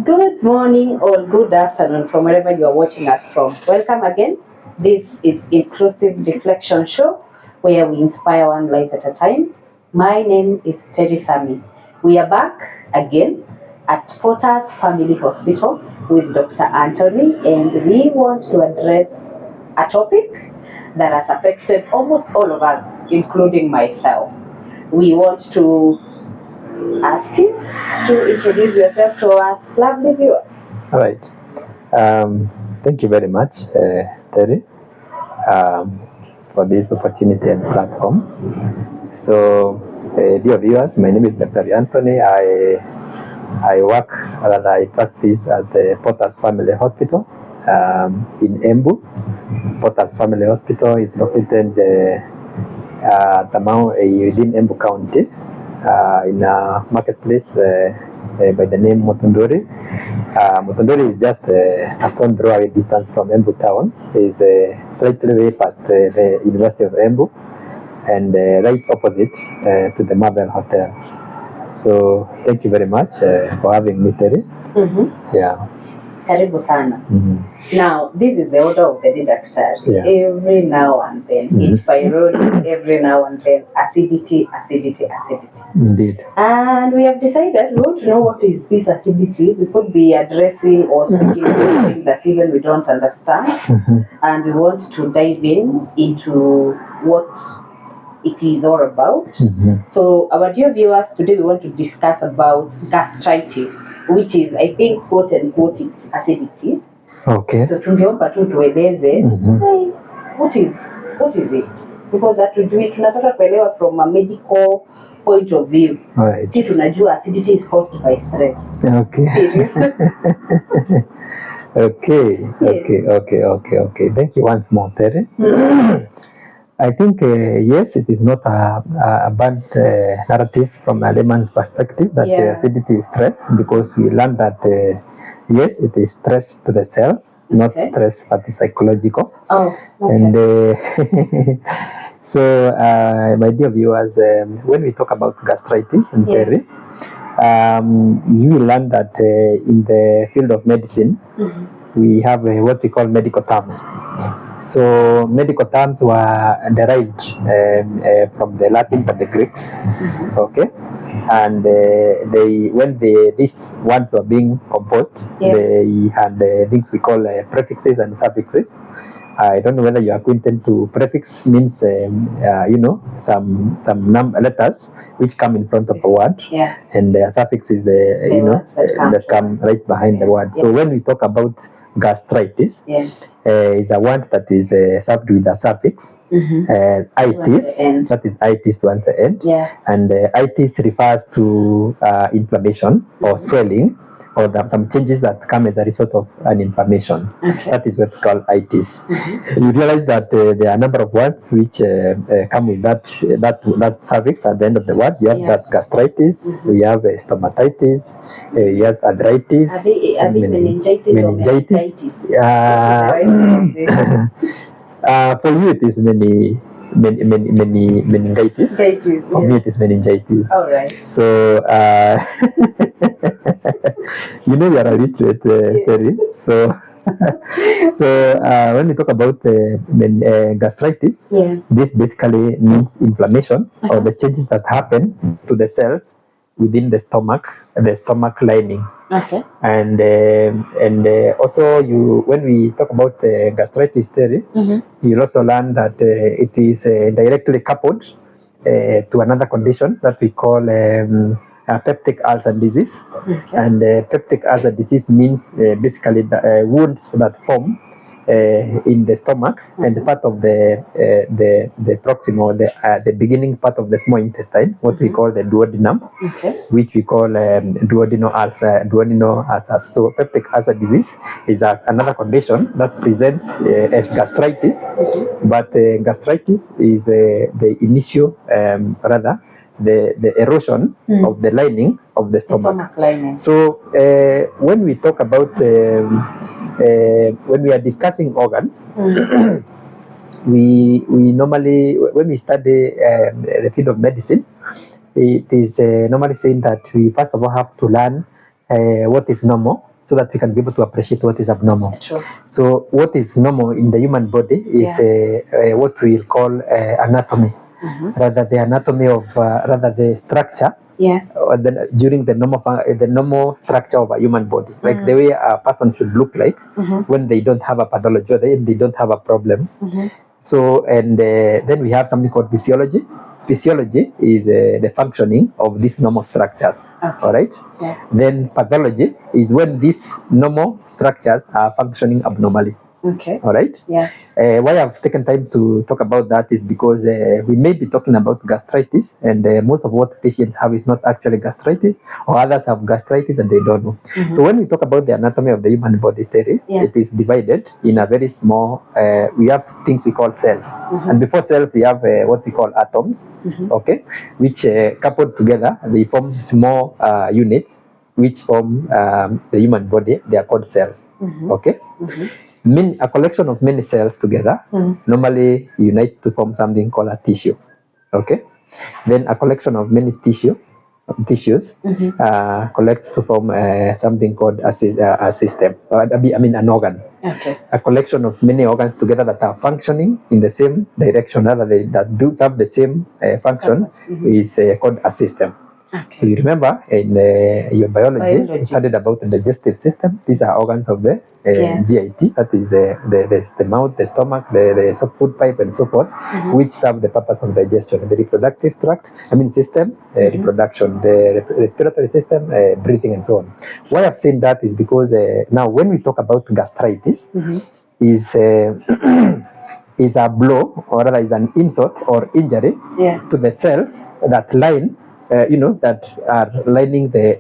Good morning or good afternoon from wherever you are watching us from. Welcome again. This is Inclusive Deflection Show where we inspire one life at a time. My name is Terry Sami. We are back again at Potter's Family Hospital with Dr. Anthony, and we want to address a topic that has affected almost all of us, including myself. We want to ask you to introduce yourself to our lovely viewers. All right. Thank you very much, Terry, for this opportunity and platform. So, dear viewers, my name is Dr. Anthony. I work, rather I practice at the Potter's Family Hospital in Embu. Potter's Family Hospital is located within Embu County in a marketplace by the name Motondori. Motondori is just a stone throw away distance from Embu town. It's slightly way past the University of Embu and right opposite to the Marvel Hotel. So thank you very much for having me, Terry. Mm-hmm. Yeah. Karibu sana. Mm-hmm. Now, this is the order of the day, Doctor. Yeah. Every now and then, it's pyrorody, every now and then, acidity. Indeed. And we have decided we want to know what is this acidity. We could be addressing or speaking of something that even we don't understand. And we want to dive into what it is all about. So our dear viewers, today we want to discuss about gastritis, which is, I think, quote unquote, it's acidity. Okay. So tungeomba tu tueleze hey, what is it, because hatujui, tunataka kuelewa from a medical point of view. Right. Si tunajua acidity is caused by stress. Okay. Okay. Thank you once more, Terry. I think, yes, it is not a bad narrative from a layman's perspective that acidity is stress, because we learned that, yes, it is stress to the cells, not stress at the psychological. Oh, okay. And so, my dear viewers, when we talk about gastritis and Terry, you will learn that in the field of medicine, we have what we call medical terms. So medical terms were derived from the Latins and the Greeks, okay, and these words were being composed, they had things we call prefixes and suffixes. I don't know whether you are acquainted to prefix means some letters which come in front of a word, and the suffix is that come right behind the word. So when we talk about gastritis, is a word that is served with a suffix, itis, that is itis towards the end, and itis refers to inflammation or swelling, or some changes that come as a result of an inflammation. That is what we call itis. You realize that there are a number of words which come with that suffix at the end of the word. You have that gastritis, we have stomatitis, you have arthritis, meningitis. For you it is many meningitis. For me it is meningitis. All right. So you know you are a literate, Terry. So when we talk about gastritis, this basically means inflammation or the changes that happen to the cells within the stomach lining. Okay. And also when we talk about gastritis theory, you'll also learn that it is directly coupled to another condition that we call peptic ulcer disease. And peptic ulcer disease means basically the wounds that form in the stomach and part of the proximal, the beginning part of the small intestine, what we call the duodenum, which we call duodenal ulcer. So peptic ulcer disease is another condition that presents as gastritis, but gastritis is the initial the erosion of the lining of the stomach. So when we talk about when we are discussing organs, we normally, when we study the field of medicine, it is normally saying that we first of all have to learn what is normal, so that we can be able to appreciate what is abnormal. True. So what is normal in the human body is what we will call anatomy, rather the anatomy of rather the structure. During the normal structure of a human body, like the way a person should look like when they don't have a pathology or they don't have a problem. So, and then we have something called physiology. Physiology is the functioning of these normal structures. All right. Then pathology is when these normal structures are functioning abnormally. All right. Why I've taken time to talk about that is because we may be talking about gastritis, and most of what patients have is not actually gastritis, or others have gastritis and they don't know. So when we talk about the anatomy of the human body theory, it is divided in a very small. We have things we call cells, and before cells we have what we call atoms. Okay, which coupled together they form small units which form the human body. They are called cells. Okay. A collection of many cells together normally unites to form something called a tissue. Okay, then a collection of many tissues collects to form something called a system. I mean an organ. A collection of many organs together that are functioning in the same direction, rather that do have the same function, is called a system. So you remember in your biology, you studied about the digestive system. These are organs of the GIT, that is the mouth, the stomach, the food pipe, and so forth, which serve the purpose of digestion. The reproductive tract, system, reproduction, the respiratory system, breathing, and so on. Why I've seen that is because now when we talk about gastritis, is is a blow, or rather is an insult or injury to the cells that line that are lining that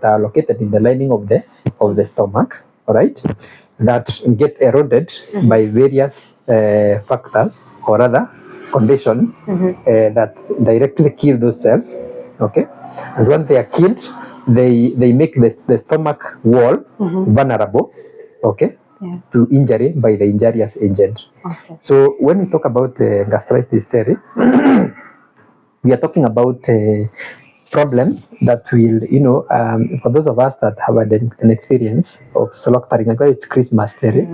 are located in the lining of the stomach, all right, that get eroded by various factors or other conditions that directly kill those cells. Okay, and when they are killed, they make the stomach wall vulnerable. Okay. To injury by the injurious agent. So when we talk about gastritis theory, we are talking about problems that will, for those of us that have an experience of slaughtering, it's Christmas theory.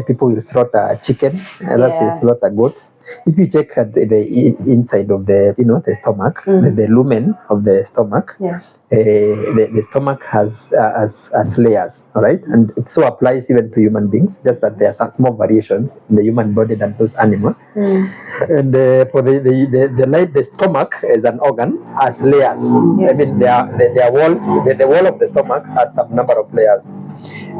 People will slaughter chicken, others will slaughter goats. If you check at the inside of the stomach, the lumen of the stomach, the stomach has layers, all right, and it so applies even to human beings. Just that there are some small variations in the human body than those animals. And for the stomach as an organ has layers. I mean, their walls, the wall of the stomach has some number of layers.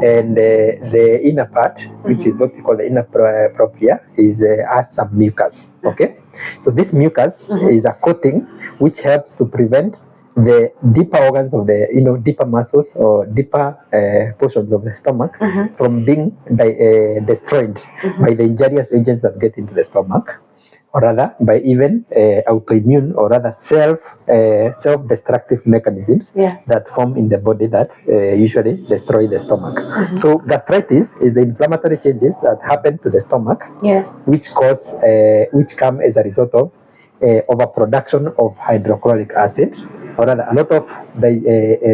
And the inner part, which is what we call the inner propria, has some mucus. Okay, so this mucus is a coating which helps to prevent the deeper organs of the deeper muscles or deeper portions of the stomach from being destroyed by the injurious agents that get into the stomach, or rather by even autoimmune or rather self-destructive mechanisms that form in the body that usually destroy the stomach. So gastritis is the inflammatory changes that happen to the stomach, which come as a result of overproduction of hydrochloric acid, or rather a lot of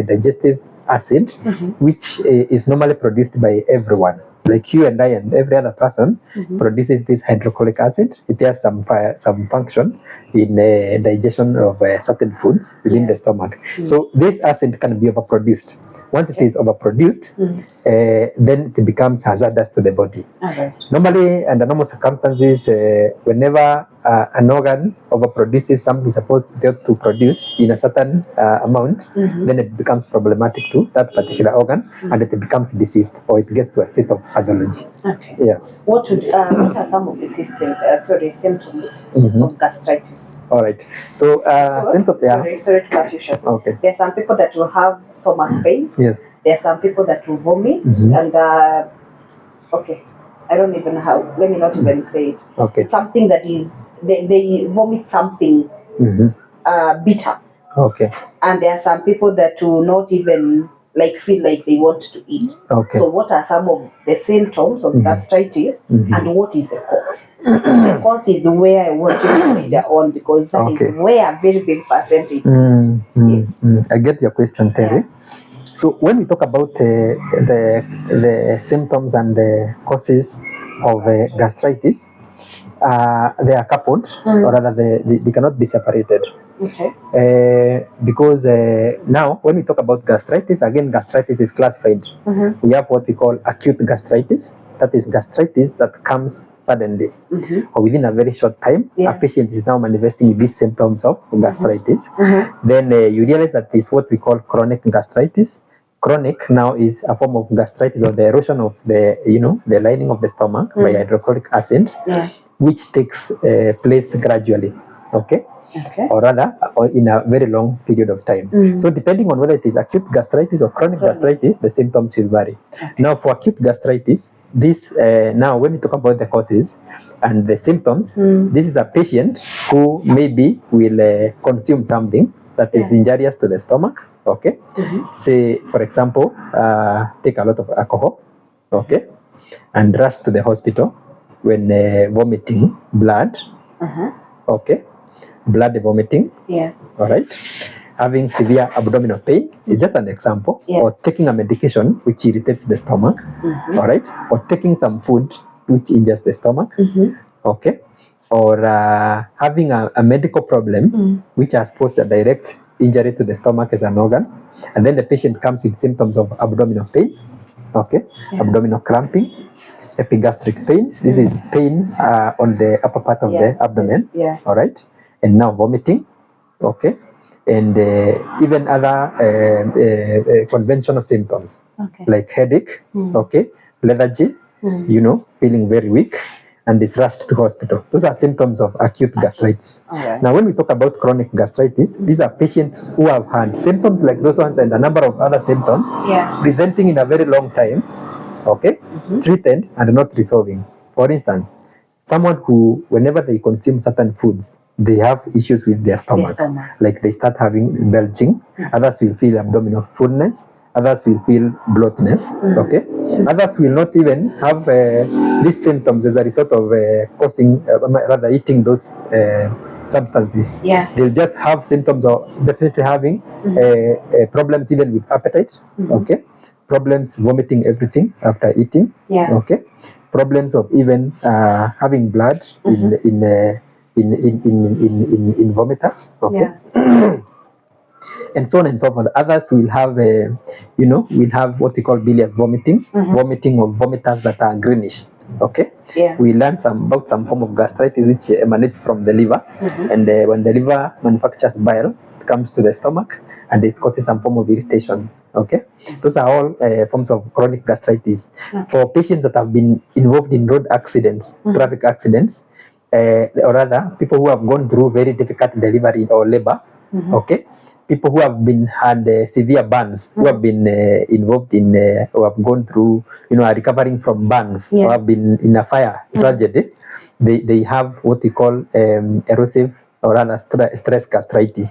digestive acid, which is normally produced by everyone. Like you and I and every other person produces this hydrochloric acid. It has some function in digestion of certain foods within the stomach. So this acid can be overproduced. Once it is overproduced, then it becomes hazardous to the body. Normally, under normal circumstances, whenever an organ overproduces something supposed to produce in a certain amount, then it becomes problematic to that particular organ, and it becomes diseased, or it gets to a state of pathology. What are some of the symptoms of gastritis? All right. So symptoms. Sorry to cut you short. Okay. There are some people that will have stomach pains. Yes. There are some people that will vomit, and I don't even know how. Let me not even say it. Okay. It's something that is they vomit something bitter. Okay. And there are some people that will not even like feel like they want to eat. Okay. So what are some of the symptoms of gastritis, and what is the cause? The cause is where I want you to major on, because that is where a very big percentage is. Yes. I get your question, Terry. So when we talk about the symptoms and the causes of gastritis, they are coupled, or rather they cannot be separated. Okay. Because now when we talk about gastritis, again, gastritis is classified. We have what we call acute gastritis. That is gastritis that comes suddenly or within a very short time. A patient is now manifesting these symptoms of gastritis. Then you realize that is what we call chronic gastritis. Chronic now is a form of gastritis, or the erosion of the the lining of the stomach by hydrochloric acid, which takes place gradually. Okay. Or rather, or in a very long period of time. So depending on whether it is acute gastritis or chronic gastritis, the symptoms will vary. Now for acute gastritis, this now when we talk about the causes and the symptoms, this is a patient who maybe will consume something that is injurious to the stomach. Okay. Say, for example, take a lot of alcohol. Okay. And rush to the hospital when vomiting blood. Okay. Blood vomiting. All right. Having severe abdominal pain is just an example. Or taking a medication which irritates the stomach. All right. Or taking some food which injures the stomach. Okay. Or having a medical problem which has posed a direct injury to the stomach as an organ, and then the patient comes with symptoms of abdominal pain. Okay. Abdominal cramping. Epigastric pain. This is pain on the upper part of the abdomen. All right. And now vomiting. Okay. And even other conventional symptoms like headache. Okay. Lethargy. Feeling very weak, and is rushed to hospital. Those are symptoms of acute gastritis. Now when we talk about chronic gastritis, these are patients who have had symptoms like those ones and a number of other symptoms presenting in a very long time. Okay. Treated and not resolving. For instance, someone who, whenever they consume certain foods, they have issues with their stomach. Like they start having belching. Others will feel abdominal fullness. Others will feel bloatness. Okay. Others will not even have these symptoms as a result of rather eating those substances. They'll just have symptoms of definitely having problems even with appetite. Okay. Problems vomiting everything after eating. Okay. Problems of even having blood in vomiters. Okay. And so on and so forth. Others will have will have what we call bilious vomiting. Vomiting of vomiters that are greenish. Okay. We learned about some form of gastritis which emanates from the liver, and when the liver manufactures bile, it comes to the stomach and it causes some form of irritation. Okay. Those are all forms of chronic gastritis. For patients that have been involved in road accidents, traffic accidents, or rather people who have gone through very difficult delivery or labor. Okay. People who have had severe burns, who have been involved in, who have gone through, are recovering from burns, or have been in a fire tragedy, they have what we call erosive or rather stress gastritis.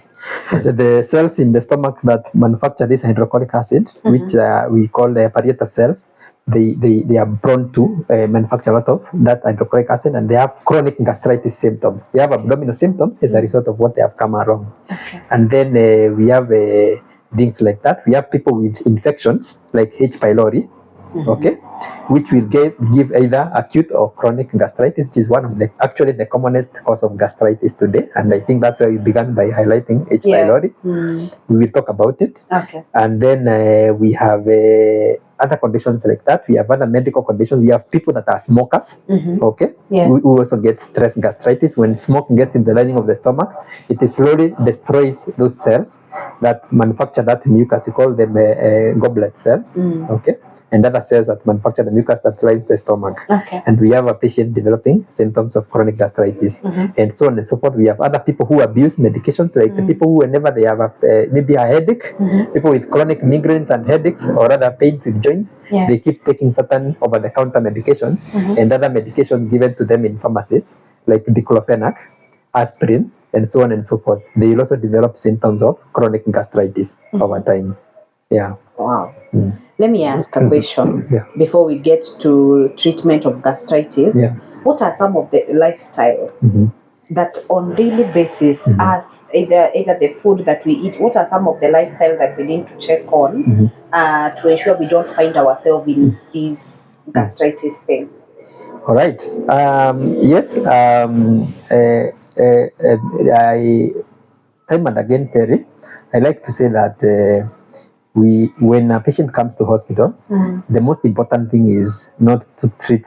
The cells in the stomach that manufacture this hydrochloric acid, which we call the parietal cells, they are prone to manufacture a lot of that hydrochloric acid, and they have chronic gastritis symptoms. They have abdominal symptoms as a result of what they have come along. And then we have things like that. We have people with infections like H. pylori, okay, which will give either acute or chronic gastritis, which is one of the actually the commonest cause of gastritis today. And I think that's why we began by highlighting H. pylori. We will talk about it. And then we have other conditions like that. We have other medical conditions. We have people that are smokers. Okay. We also get stress gastritis. When smoke gets in the lining of the stomach, it slowly destroys those cells that manufacture that mucus. We call them goblet cells. Okay. And other cells that manufacture the mucus that lines the stomach. And we have a patient developing symptoms of chronic gastritis, and so on and so forth. We have other people who abuse medications, like the people who, whenever they have maybe a headache, people with chronic migraines and headaches, or other pains with joints, they keep taking certain over-the-counter medications and other medications given to them in pharmacies, like diclofenac, aspirin, and so on and so forth. They will also develop symptoms of chronic gastritis over time. Wow. Let me ask a question Yeah. before we get to treatment of gastritis. Yeah. What are some of the lifestyle that on daily basis, as either the food that we eat, what are some of the lifestyle that we need to check on to ensure we don't find ourselves in this gastritis thing? All right. Yes. I time and again, Terry, I like to say that when a patient comes to hospital, the most important thing is not to treat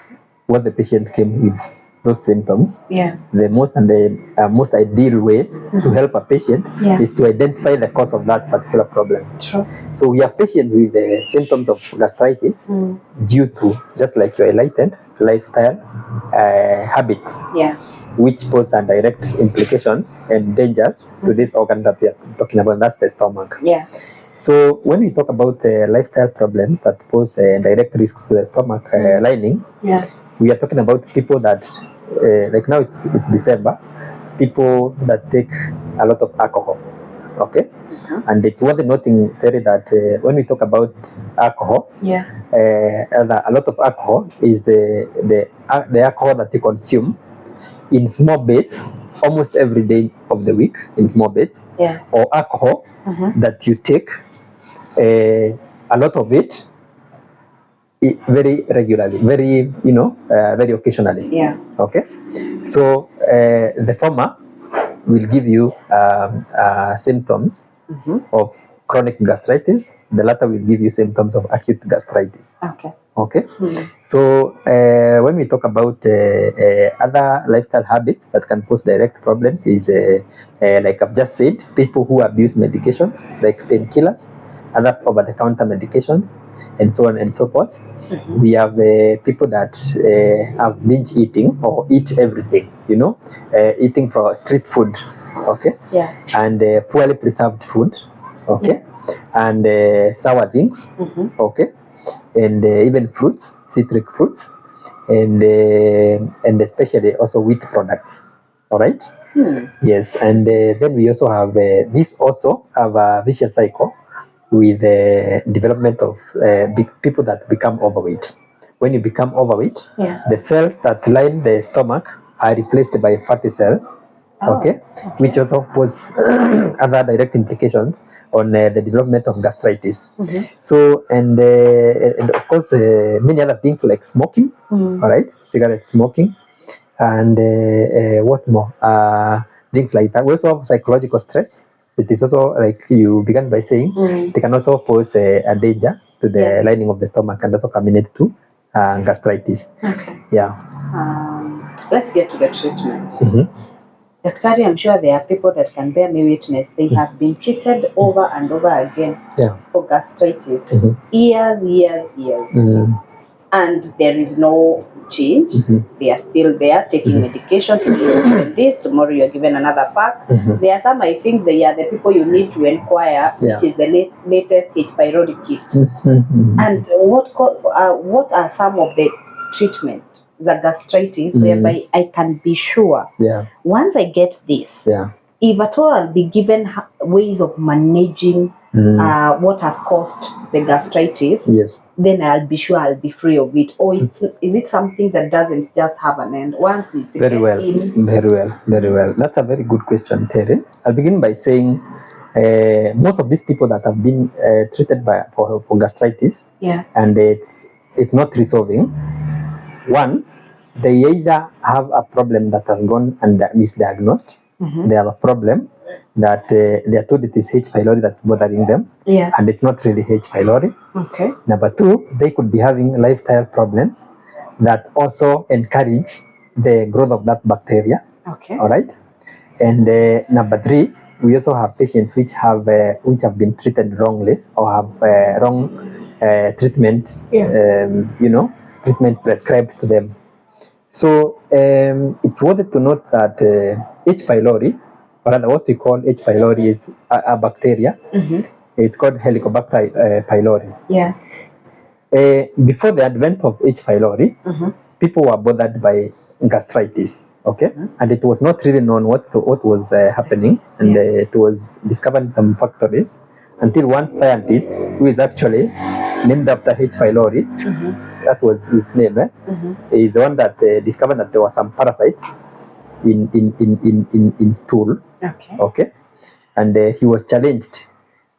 what the patient came with, those symptoms. Yeah. The most and the most ideal way to help a patient is to identify the cause of that particular problem. True. So we have patients with the symptoms of gastritis due to, just like you highlighted, lifestyle, habits, which pose a direct implications and dangers to this organ that we are talking about. That's the stomach. Yeah. So when we talk about lifestyle problems that pose direct risks to the stomach lining, we are talking about people that, like now it's December, people that take a lot of alcohol. Okay, and it's worth noting, Terry, that when we talk about alcohol, a lot of alcohol is the alcohol that you consume in small bits almost every day of the week in small bits, or alcohol that you take a lot of it very regularly, very very occasionally. Okay, so the former will give you symptoms of chronic gastritis. The latter will give you symptoms of acute gastritis. Okay. So when we talk about other lifestyle habits that can pose direct problems is like I've just said, people who abuse medications like painkillers, other over-the-counter medications, and so on and so forth. We have people that have binge eating or eat everything, eating for street food, okay, and poorly preserved food, okay, and sour things, okay, and even fruits, citric fruits, and especially also wheat products. All right. Yes, and then we also have this also have a vicious cycle with the development of people that become overweight. When you become overweight, the cells that line the stomach are replaced by fatty cells, okay, which also pose other direct implications on the development of gastritis. So, and of course, many other things like smoking, all right, cigarette smoking, and what more? Things like that. We also have psychological stress. It is also, like you began by saying, they can also pose a danger to the lining of the stomach and also communicate to gastritis. Yeah. Let's get to the treatment. Daktari, I'm sure there are people that can bear me witness. They have been treated over and over again for gastritis. Years. And there is no change. They are still there taking medication. Today you're given this, tomorrow you're given another pack. There are some, I think they are the people you need to inquire, which is the latest H. pylori kit. And what are some of the treatment, the gastritis, whereby I can be sure once I get this, if at all I'll be given ways of managing what has caused the gastritis, then I'll be sure I'll be free of it. Or is it something that doesn't just have an end once it Very well. That's a very good question, Terry. I'll begin by saying most of these people that have been treated for gastritis, and it's not resolving. One, they either have a problem that has gone and misdiagnosed. They have a problem that they are told it is H. pylori that's bothering them, and it's not really H. pylori. Number two, they could be having lifestyle problems that also encourage the growth of that bacteria. All right. And number three, we also have patients which have been treated wrongly or have wrong treatment, treatment prescribed to them. So it's worth to note that H. pylori, or rather what we call H. pylori, is a bacteria. It's called Helicobacter pylori. Before the advent of H. pylori, people were bothered by gastritis. Okay, and it was not really known what was happening, and it was discovered in some factories until one scientist who is actually named after H. pylori, that was his name, is the one that discovered that there were some parasites in stool. Okay. And he was challenged.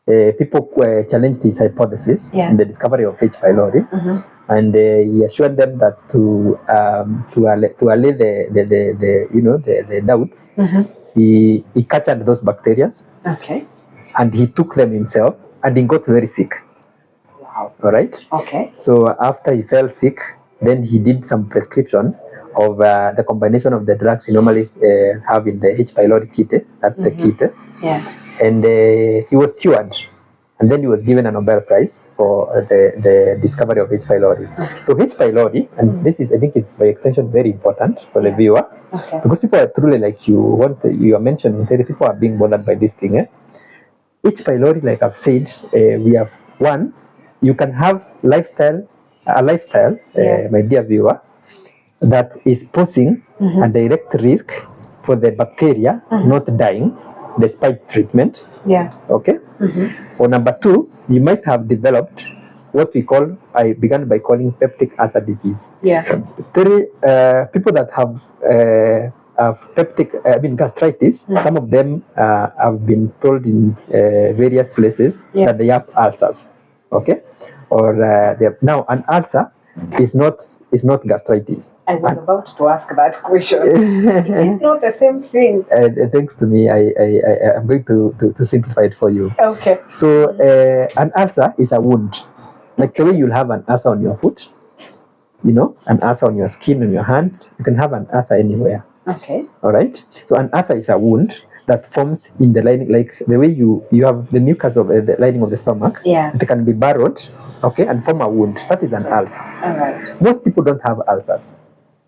People challenged his hypothesis in the discovery of H. pylori, and he assured them that to allay the doubts, he captured those bacteria, and he took them himself, and he got very sick. Wow. All right. Okay. So after he fell sick, then he did some prescription of the combination of the drugs we normally have in the H. pylori kit, that's the kit. Yeah. And he was cured, and then he was given a Nobel Prize for the discovery of H. pylori. So H. pylori, and this is, I think, is by extension very important for the viewer, because people are truly like you are mentioning, people are being bothered by this thing. H. pylori, like I've said, we have one. You can have a lifestyle, my dear viewer, that is posing a direct risk for the bacteria not dying despite treatment. Okay. Or number two, you might have developed what we call, I began by calling peptic ulcer disease. People that have gastritis, some of them have been told in various places that they have ulcers. Okay. Or they have, now an ulcer is not gastritis. I was about to ask that question. Is it not the same thing? Thanks to me, I'm going to simplify it for you. Okay. So an ulcer is a wound. Like the way you'll have an ulcer on your foot, an ulcer on your skin, on your hand, you can have an ulcer anywhere. Okay. All right. So an ulcer is a wound that forms in the lining, like the way you have the mucus of the lining of the stomach. It can be burrowed, okay, and form a wound. That is an ulcer. All right. Most people don't have ulcers.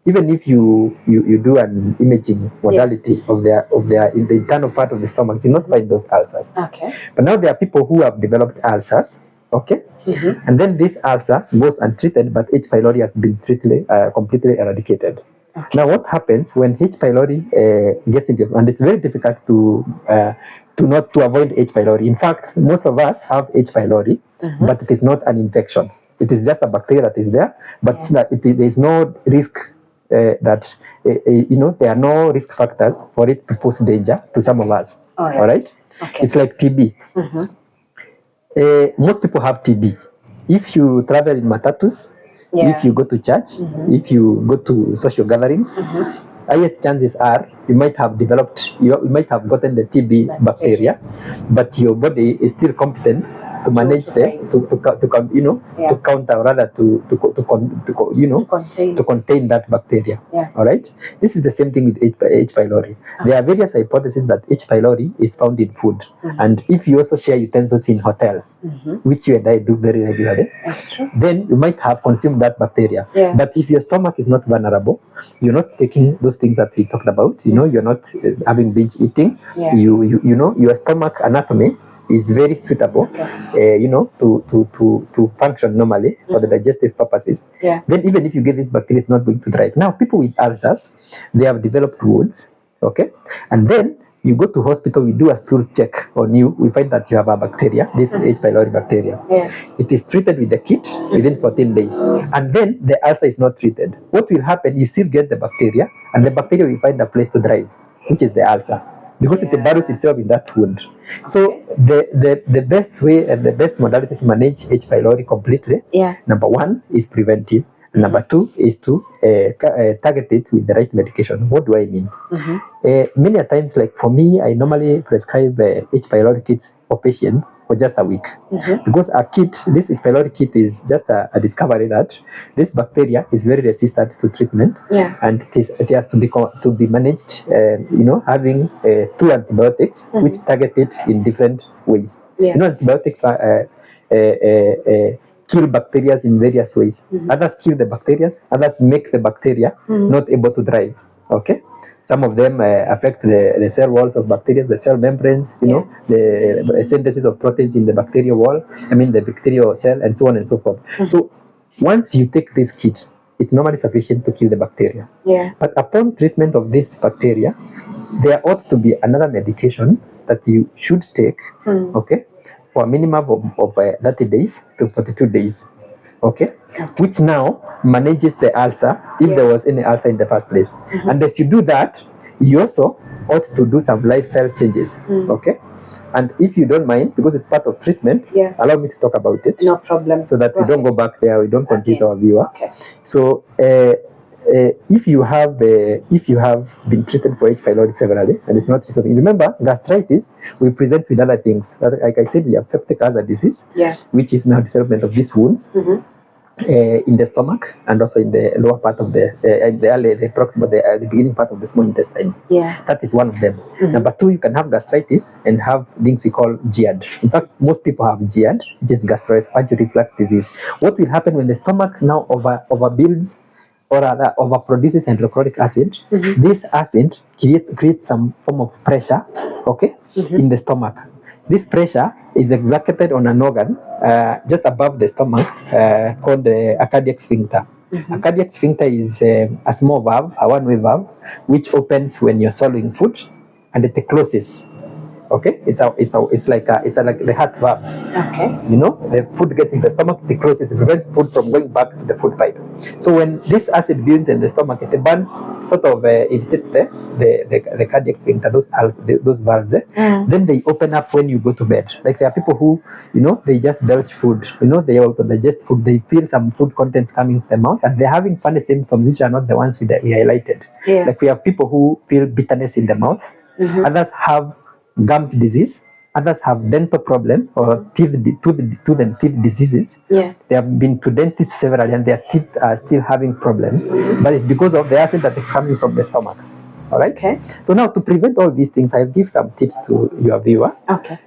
Even if you do an imaging modality of their in the internal part of the stomach, you not find those ulcers. Okay. But now there are people who have developed ulcers, okay, and then this ulcer goes untreated, but H. pylori has been completely eradicated. Okay. Now, what happens when H. pylori gets into, and it's very difficult to avoid H. pylori. In fact, most of us have H. pylori, but it is not an infection. It is just a bacteria that is there, but there is no risk that there are no risk factors for it to pose danger to some of us. All right? Okay. It's like TB. Most people have TB. If you travel in matatus, if you go to church, if you go to social gatherings, highest chances are you might have gotten the TB bacteria, but your body is still competent to manage to counter, or rather to contain that bacteria. All right. This is the same thing with H. pylori. There are various hypotheses that H. pylori is found in food, and if you also share utensils in hotels, which you and I do very regularly, then you might have consumed that bacteria. But if your stomach is not vulnerable, you're not taking those things that we talked about. You're not having binge eating. Your stomach anatomy is very suitable, to function normally for the digestive purposes. Then even if you get this bacteria, it's not going to thrive. Now, people with ulcers, they have developed wounds, okay, and then you go to hospital, we do a stool check on you, we find that you have a bacteria. This is H. pylori bacteria. It is treated with the kit within 14 days, and then the ulcer is not treated. What will happen? You still get the bacteria, and the bacteria will find a place to thrive, which is the ulcer, because it burrows itself in that wound. So the best way and the best modality to manage H. pylori completely, number one, is preventive. Number two is to target it with the right medication. What do I mean? Many times, like for me, I normally prescribe H. pylori kits for patients for just a week, because this H. pylori kit is just a discovery that this bacteria is very resistant to treatment, and it has to be managed. Having 2 antibiotics which target it in different ways. Antibiotics are kill bacteria in various ways. Others kill the bacteria, others make the bacteria not able to thrive. Okay. Some of them affect the cell walls of bacteria, the cell membranes, the synthesis of proteins in the bacterial wall, the bacterial cell, and so on and so forth. So once you take this kit, it's normally sufficient to kill the bacteria. But upon treatment of this bacteria, there ought to be another medication that you should take, okay, for a minimum of 30 days to 42 days. Okay? Which now manages the ulcer if there was any ulcer in the first place. And as you do that, you also ought to do some lifestyle changes. Okay? And if you don't mind, because it's part of treatment, allow me to talk about it. No problem. So that we don't go back there, we don't confuse our viewer. Okay. So if you have been treated for H. pylori severally and it's not resolving, remember gastritis, we present with other things. Like I said, we have peptic ulcer disease, which is now development of these wounds. In the stomach and also in the lower part of the beginning part of the small intestine. That is one of them. Number two, you can have gastritis and have things we call GERD. In fact, most people have GERD, which is gastroesophageal reflux disease. What will happen when the stomach now overbuilds or rather overproduces hydrochloric acid? This acid creates some form of pressure, in the stomach. This pressure is exerted on an organ just above the stomach called a cardiac sphincter. A cardiac sphincter is a small valve, a one-way valve, which opens when you're swallowing food and it closes. Okay, it's like the heart valves. You know, the food gets in the stomach, it closes, it prevents food from going back to the food pipe. So when this acid builds in the stomach, it burns, sort of irritates the cardiac sphincter, those valves. Then they open up when you go to bed. Like there are people who, you know, they just belch food. You know, they also digest food. They feel some food contents coming to the mouth, and they're having funny symptoms, which are not the ones we highlighted. Like we have people who feel bitterness in the mouth. Others have gums disease, others have dental problems or tooth and teeth diseases. They have been to dentists severally and their teeth are still having problems, but it's because of the acid that is coming from the stomach. All right. So now to prevent all these things, I'll give some tips to your viewer.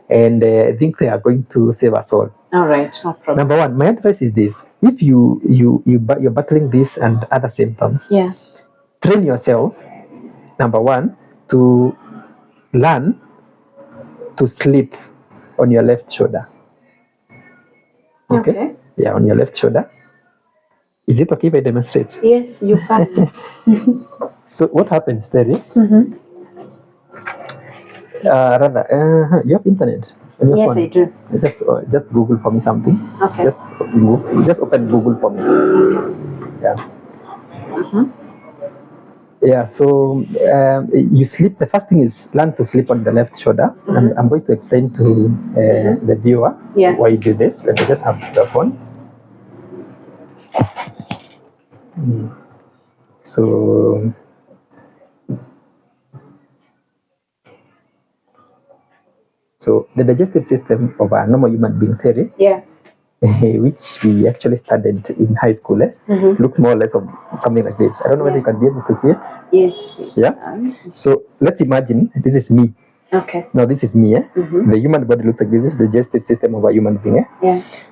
And I think they are going to save us all. All right, no problem. Number one, my advice is this: if you're battling this and other symptoms, train yourself. Number one, to learn to sleep on your left shoulder. Okay? Yeah, on your left shoulder. Is it okay if I demonstrate? Yes, you can. So what happens there? You have internet on your Yes, phone? I do. Just Google for me something. Just open Google for me. So you sleep. The first thing is learn to sleep on the left shoulder, and I'm going to explain to the viewer why you do this. Let me just have the phone. So the digestive system of a normal human being theory, which we actually studied in high school, looks more or less of something like this. I don't know whether you can be able to see it. Yes. So let's imagine this is me. Now this is me. The human body looks like this. This is the digestive system of a human being.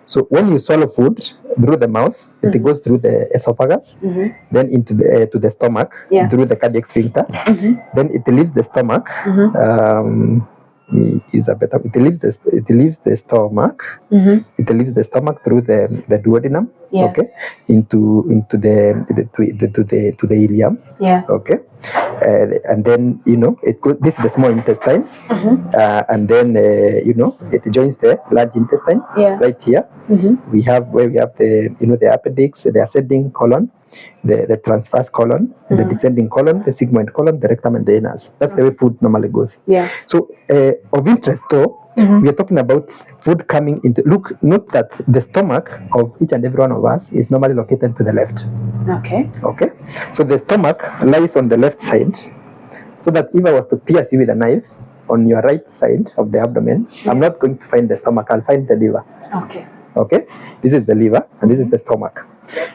So when you swallow food through the mouth, it goes through the esophagus, then into to the stomach through the cardiac sphincter. Then it leaves the stomach. It leaves the stomach. It leaves the stomach through the duodenum. Into the ileum. And then it goes. This is the small intestine. And then it joins the large intestine right here. We have the appendix, the ascending colon, the transverse colon, the descending colon, the sigmoid colon, the rectum, and the anus. That's the way food normally goes. So of interest though, we are talking about food coming into. Note that the stomach of each and every one of us is normally located to the left. Okay. So the stomach lies on the left side, so that if I was to pierce you with a knife on your right side of the abdomen, I'm not going to find the stomach. I'll find the liver. Okay. This is the liver and this is the stomach.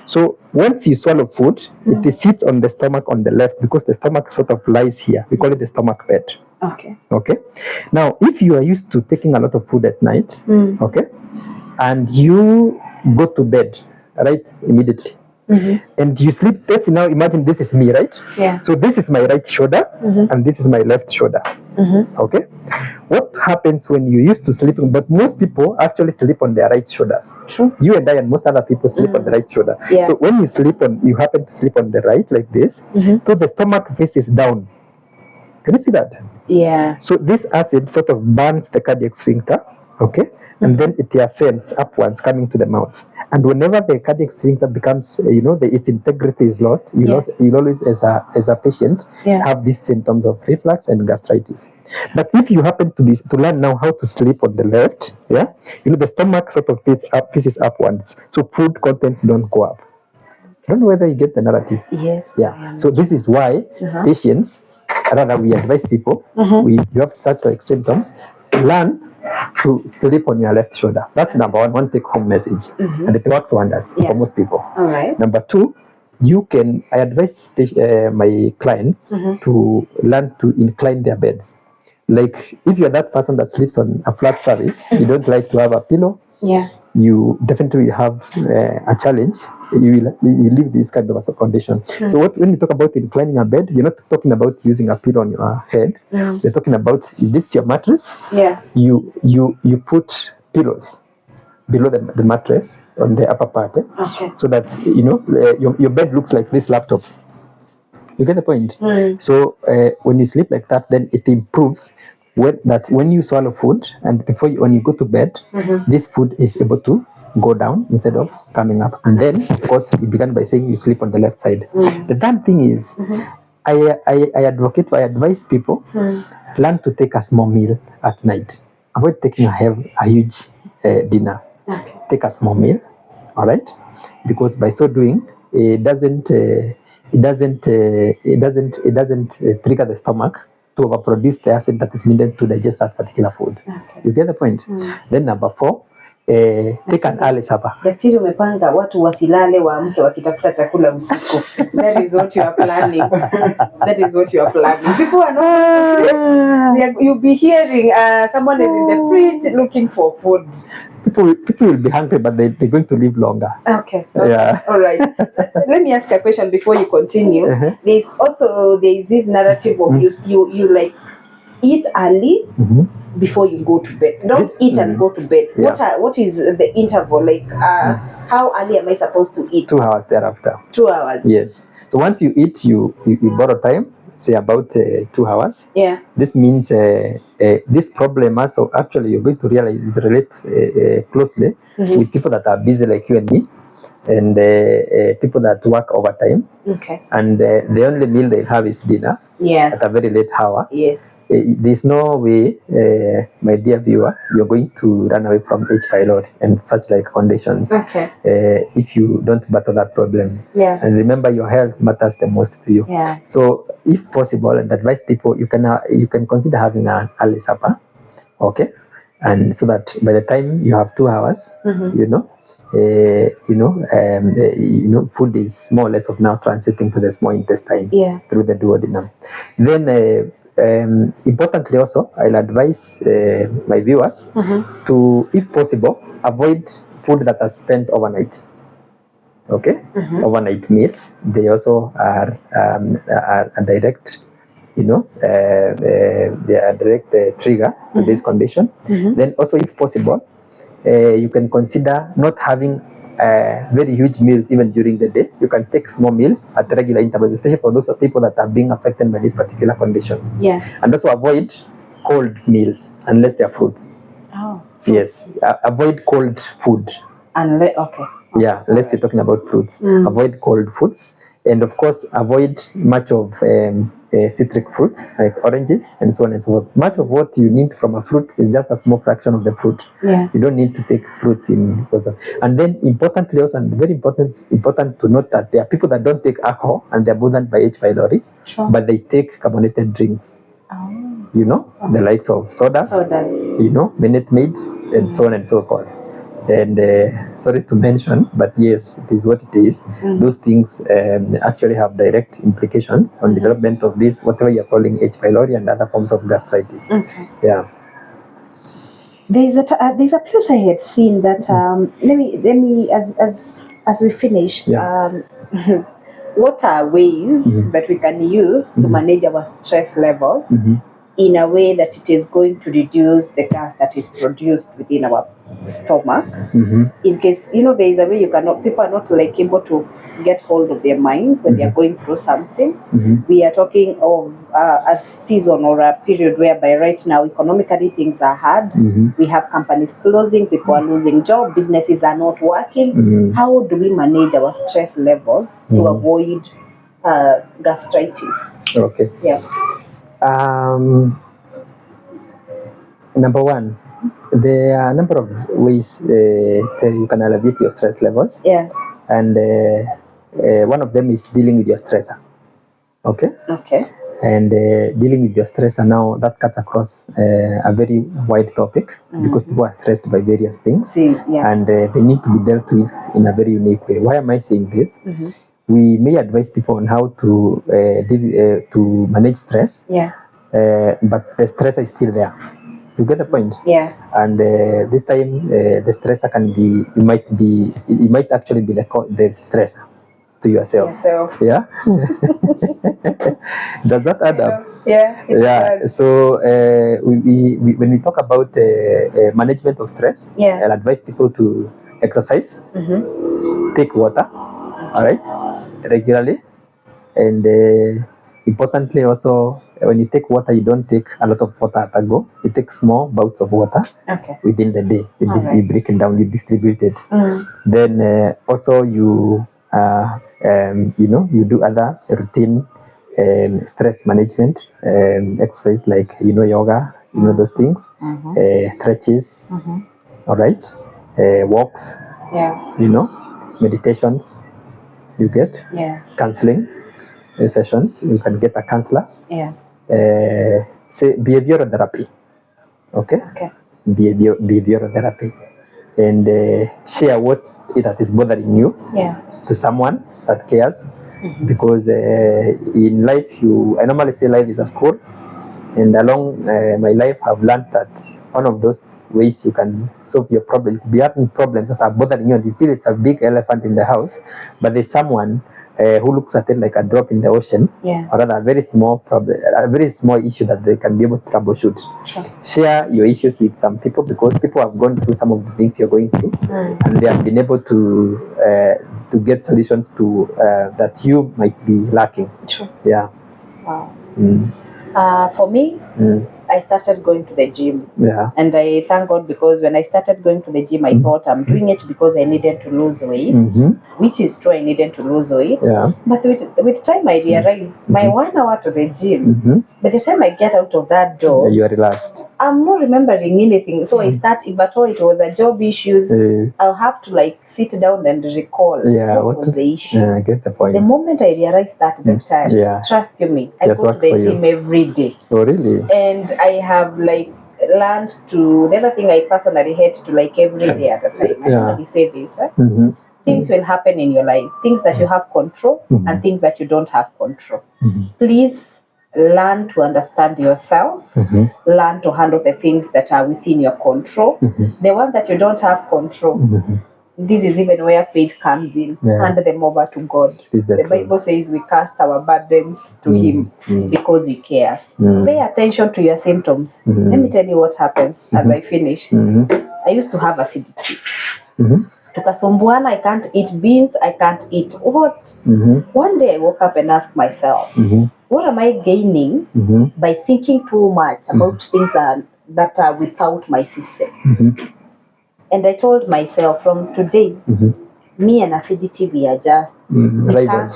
So once you swallow food, it sits on the stomach on the left because the stomach sort of lies here. We call it the stomach bed. Okay. Now, if you are used to taking a lot of food at night, and you go to bed right immediately, and you sleep. Let's now imagine this is me, right? So this is my right shoulder, and this is my left shoulder. Okay. What happens when you used to sleeping? But most people actually sleep on their right shoulders. You and I and most other people sleep on the right shoulder. So when you you happen to sleep on the right like this, so the stomach faces down. Can you see that? So this acid sort of burns the cardiac sphincter. Okay, and then it ascends upwards, coming to the mouth. And whenever the cardiac sphincter becomes, its integrity is lost, you'll always, as a patient, have these symptoms of reflux and gastritis. But if you happen to learn now how to sleep on the left, the stomach sort of faces upwards, so food contents don't go up. I don't know whether you get the narrative. Yes. Yeah. So this is why patients, rather we advise people, you have such like symptoms, learn to sleep on your left shoulder. That's number one take home message. And it works wonders for most people. All right. Number two, I advise my clients to learn to incline their beds. Like if you're that person that sleeps on a flat surface, you don't like to have a pillow, you definitely have a challenge. You live this kind of a condition. So when you talk about inclining a bed, you're not talking about using a pillow on your head. You're talking about, if this is your mattress, you put pillows below the mattress on the upper part, so that your bed looks like this laptop. You get the point? So when you sleep like that, then it improves when you swallow food, and when you go to bed, this food is able to go down instead of coming up. And then, of course, you began by saying you sleep on the left side. The third thing is, I advise people, learn to take a small meal at night. Avoid taking a huge dinner. Take a small meal, all right? Because by so doing, it doesn't trigger the stomach to overproduce the acid that is needed to digest that particular food. You get the point? Then number 4, take an early supper. Daktari, umepanga watu wasilale waamke wakitafuta chakula usiku. That is what you are planning. That is what you are planning. People are not sleep. You'll be hearing someone is in the fridge looking for food. People will be hungry, but they're going to live longer. Okay. Yeah. All right. Let me ask a question before you continue. There's this narrative of you like eat early before you go to bed. Don't eat and go to bed. What is the interval? Like how early am I supposed to eat? 2 hours thereafter. 2 hours. Yes. So once you eat, you borrow time. Say about 2 hours. Yeah. This means this problem also, actually, you're going to realize it relates closely with people that are busy like you and me, and people that work overtime. Okay. And the only meal they have is dinner. Yes. At a very late hour. Yes. There's no way, my dear viewer, you're going to run away from H. pylori and such like conditions. Okay. If you don't battle that problem. Yeah. And remember, your health matters the most to you. Yeah. So, if possible, and advise people, you can consider having an early supper, okay, and so that by the time you have 2 hours, food is more or less of now transiting to the small intestine through the duodenum. Then, importantly also, I'll advise my viewers to, if possible, avoid food that are spent overnight. Okay, overnight meals. They also are a direct, they are a direct trigger to this condition. Then also, if possible, you can consider not having very huge meals even during the day. You can take small meals at regular intervals, especially for those people that are being affected by this particular condition. Yeah. And also avoid cold meals unless they are fruits. Oh. Fruits. Yes. Avoid cold food. Okay. Yeah, unless you're talking about fruits. Avoid cold foods. And of course, avoid much of citric fruits like oranges and so on and so forth. Much of what you need from a fruit is just a small fraction of the fruit. Yeah. You don't need to take fruits in. And then importantly also, and very important to note that there are people that don't take alcohol and they're burdened by H. pylori, but they take carbonated drinks. Oh. The likes of sodas, Minute Maids, and so on and so forth. And sorry to mention, but yes, it is what it is. Those things actually have direct implications on development of this, whatever you're calling H. pylori and other forms of gastritis. Okay. Yeah. There's a place I had seen that let me as we finish. Yeah. What are ways that we can use to manage our stress levels in a way that it is going to reduce the gas that is produced within our stomach. Mm-hmm. In case, there is a way people are not like able to get hold of their minds when they are going through something. Mm-hmm. We are talking of a season or a period whereby right now economically things are hard. Mm-hmm. We have companies closing, people are losing jobs, businesses are not working. Mm-hmm. How do we manage our stress levels to avoid gastritis? Okay. Yeah. Number one, there are a number of ways that you can alleviate your stress levels. Yeah. And one of them is dealing with your stressor. Okay. Okay. And dealing with your stressor now, that cuts across a very wide topic because people are stressed by various things. And they need to be dealt with in a very unique way. Why am I saying this? We may advise people on how to to manage stress. Yeah. But the stressor is still there. You get the point? Yeah. And this time, the stressor can be, it might actually be the stressor to yourself. Yeah. Does that add up? Yeah. Does. So when we talk about management of stress, I'll advise people to exercise, take water, all right, regularly, and importantly also, when you take water, you don't take a lot of water at a go. You take small bouts of water within the day. You break it down, you distribute it. Then also you you do other routine stress management exercise like yoga, those things, stretches, all right, walks, meditations. You get counseling sessions. You can get a counselor. Say behavioral therapy. Okay. Behavioral therapy, and share what that is bothering you to someone that cares. Because in life, I normally say life is a school, and along my life, I've learned that one of those ways you can solve your problem, be having problems that are bothering you, and you feel it's a big elephant in the house, but there's someone who looks at it like a drop in the ocean, or rather a very small problem, a very small issue that they can be able to troubleshoot. Share your issues with some people, because people have gone through some of the things you're going through, and they have been able to get solutions to that you might be lacking. Yeah. Wow. For me, I started going to the gym. And I thank God, because when I started going to the gym, I thought I'm doing it because I needed to lose weight, which is true, I needed to lose weight. But with time, I realized my 1 hour to the gym, by the time I get out of that door, you are relaxed. I'm not remembering anything. So I start, if at all it was a job issues, I'll have to sit down and recall what was the issue. I get the point. The moment I realized that, the time, trust you me, I go to the gym every day. Oh, really? And I have learned to, the other thing I personally hate to every day at a time. I normally say this. Things will happen in your life, things that you have control and things that you don't have control. Please learn to understand yourself, learn to handle the things that are within your control. The one that you don't have control, this is even where faith comes in. Hand them over to God. The Bible says we cast our burdens to Him because He cares. Pay attention to your symptoms. Let me tell you what happens as I finish. I used to have acidity. Tukasumbuana, I can't eat beans, I can't eat what? One day I woke up and asked myself, what am I gaining by thinking too much about things that are without my system? And I told myself, from today, me and acidity, we are just, we can't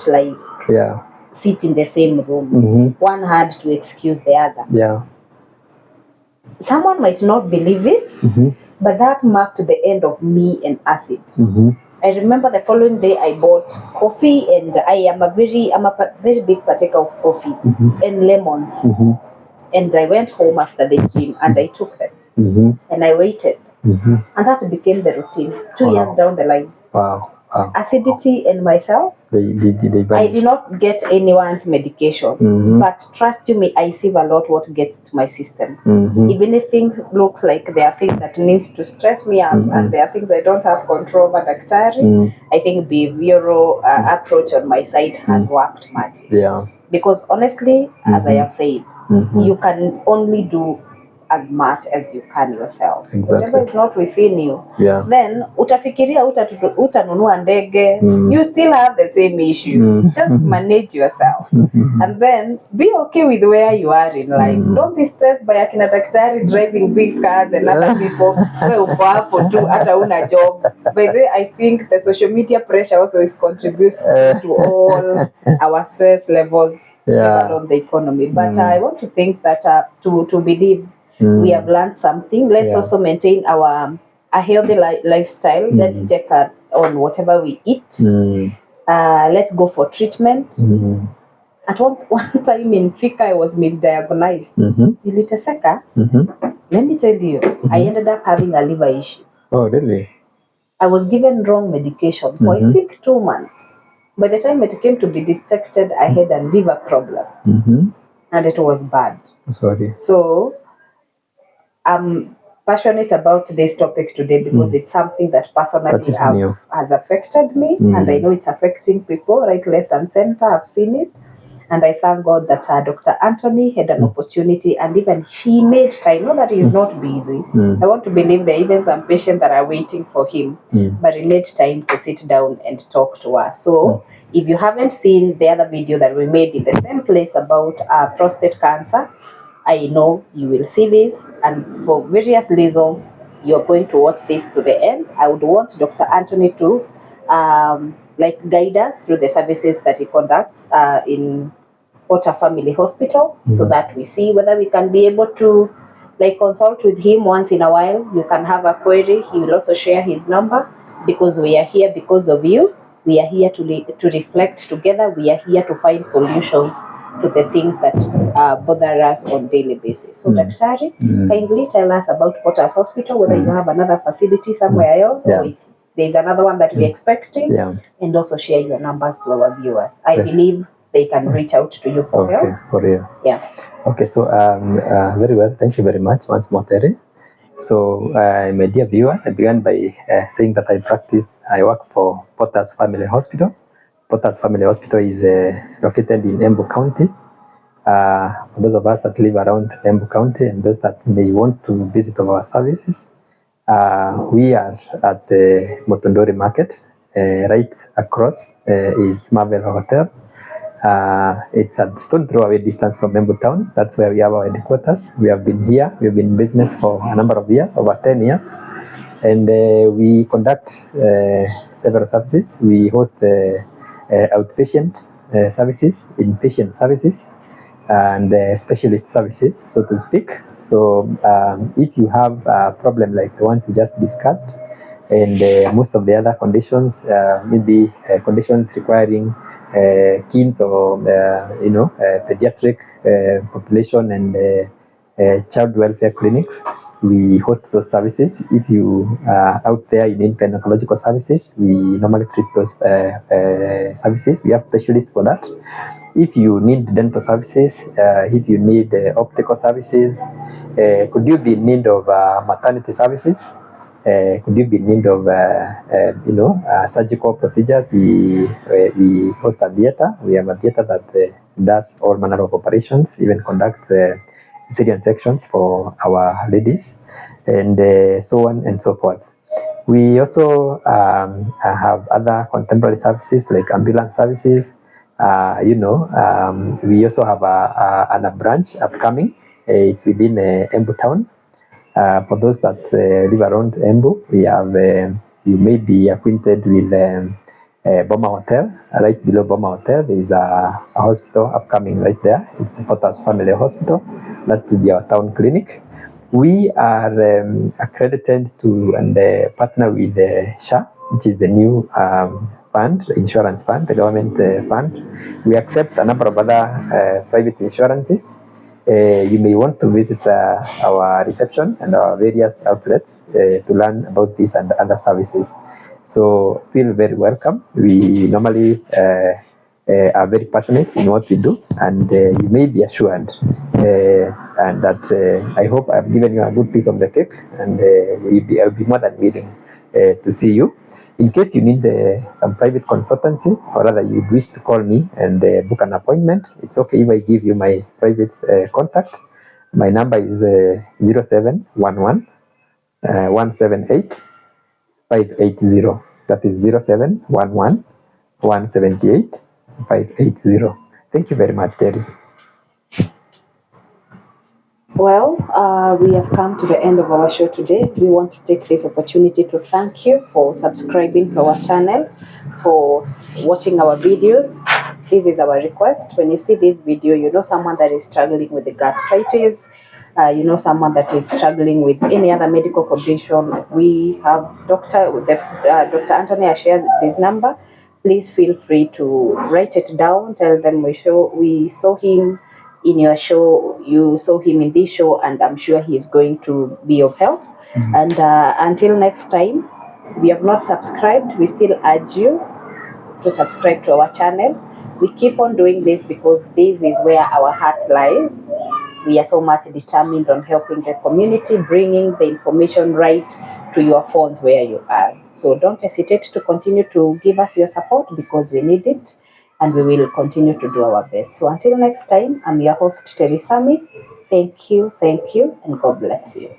sit in the same room. One had to excuse the other. Someone might not believe it, but that marked the end of me and acid. I remember the following day I bought coffee, and I'm a very big partaker of coffee and lemons. And I went home after the gym and I took them and I waited. And that became the routine. 2 years down the line. Acidity and myself, I did not get anyone's medication, but trust you me, I see a lot what gets to my system. Even if things looks like there are things that needs to stress me and there are things I don't have control over, Daktari, I think behavioral approach on my side has worked magic. Because honestly, as I have said, you can only do as much as you can yourself. Exactly. Whatever is not within you, then utafikiria utanunua ndege, you still have the same issues. Just manage yourself. And then be okay with where you are in life. Don't be stressed by akina daktari driving big cars and other people. We uko hapo tu hata una job. By the way, I think the social media pressure also is contributing to all our stress levels on the economy. But I want to think that to believe we have learned something. Let's also maintain a healthy lifestyle. Let's check on whatever we eat. Let's go for treatment. At one time in Fika, I was misdiagnosed. Niliteseka. Let me tell you, I ended up having a liver issue. Oh, really? I was given wrong medication for I think 2 months. By the time it came to be detected, I had a liver problem. And it was bad. Sorry. So I'm passionate about this topic today because it's something that personally has affected me, and I know it's affecting people right, left, and center. I've seen it, and I thank God that Dr. Anthony had an opportunity, and even he made time. Not that he's not busy. I want to believe there are even some patients that are waiting for him, but he made time to sit down and talk to us. So if you haven't seen the other video that we made in the same place about prostate cancer, I know you will see this, and for various reasons, you're going to watch this to the end. I would want Dr. Anthony to guide us through the services that he conducts in Potter Family Hospital, so that we see whether we can be able to consult with him once in a while. You can have a query. He will also share his number, because we are here because of you. We are here to reflect together. We are here to find solutions to the things that bother us on daily basis. So, Daktari, kindly tell us about Potter's Hospital, whether you have another facility somewhere else, or there's another one that we're expecting, and also share your numbers to our viewers. I believe they can reach out to you for help. For real. Yeah. Okay, so very well. Thank you very much once more, Terry. So, my dear viewer, I began by saying that I work for Potter's Family Hospital. Potter's Family Hospital is located in Embu County. For those of us that live around Embu County and those that may want to visit our services, we are at the Motondori Market. Right across is Marvel Hotel. It's a stone throw away distance from Embu Town. That's where we have our headquarters. We have been here. We've been in business for a number of years, over 10 years. And we conduct several services. We host outpatient services, inpatient services, and specialist services, so to speak. So if you have a problem like the ones we just discussed, and most of the other conditions, maybe conditions requiring kids or pediatric population and child welfare clinics, we host those services. If you are out there, you need gynecological services, we normally treat those services. We have specialists for that. If you need dental services, if you need optical services, could you be in need of maternity services? Could you be in need of surgical procedures? We host a theater. We have a theater that does all manner of operations, even conducts cesarean sections for our ladies, and so on and so forth. We also have other contemporary services like ambulance services. We also have a branch upcoming. It's within Embu Town. For those that live around Embu, we have, you may be acquainted with Boma Hotel. Right below Boma Hotel, there is a hospital upcoming right there. It's Potter's Family Hospital. That will be our town clinic. We are accredited to and partner with SHA, which is the new fund, insurance fund, the government fund. We accept a number of other private insurances. You may want to visit our reception and our various outlets to learn about this and other services. So feel very welcome. We normally are very passionate in what we do, and you may be assured and that I hope I've given you a good piece of the cake, and I'll be more than willing to see you. In case you need some private consultancy, or rather you wish to call me and book an appointment, it's okay if I give you my private contact. My number is 0711 178 580. That is 0711 178 580. Thank you very much, Terry. Well, we have come to the end of our show today. We want to take this opportunity to thank you for subscribing to our channel, for watching our videos. This is our request. When you see this video, you know someone that is struggling with the gastritis, you know someone that is struggling with any other medical condition. We have Dr. Anthony shares this number. Please feel free to write it down. Tell them we saw him in your show, you saw him in this show, and I'm sure he's going to be of help. And until next time, if you have not subscribed, we still urge you to subscribe to our channel. We keep on doing this because this is where our heart lies. We are so much determined on helping the community, bringing the information right to your phones where you are. So don't hesitate to continue to give us your support because we need it, and we will continue to do our best. So until next time, I'm your host, Terry Sami. Thank you, and God bless you.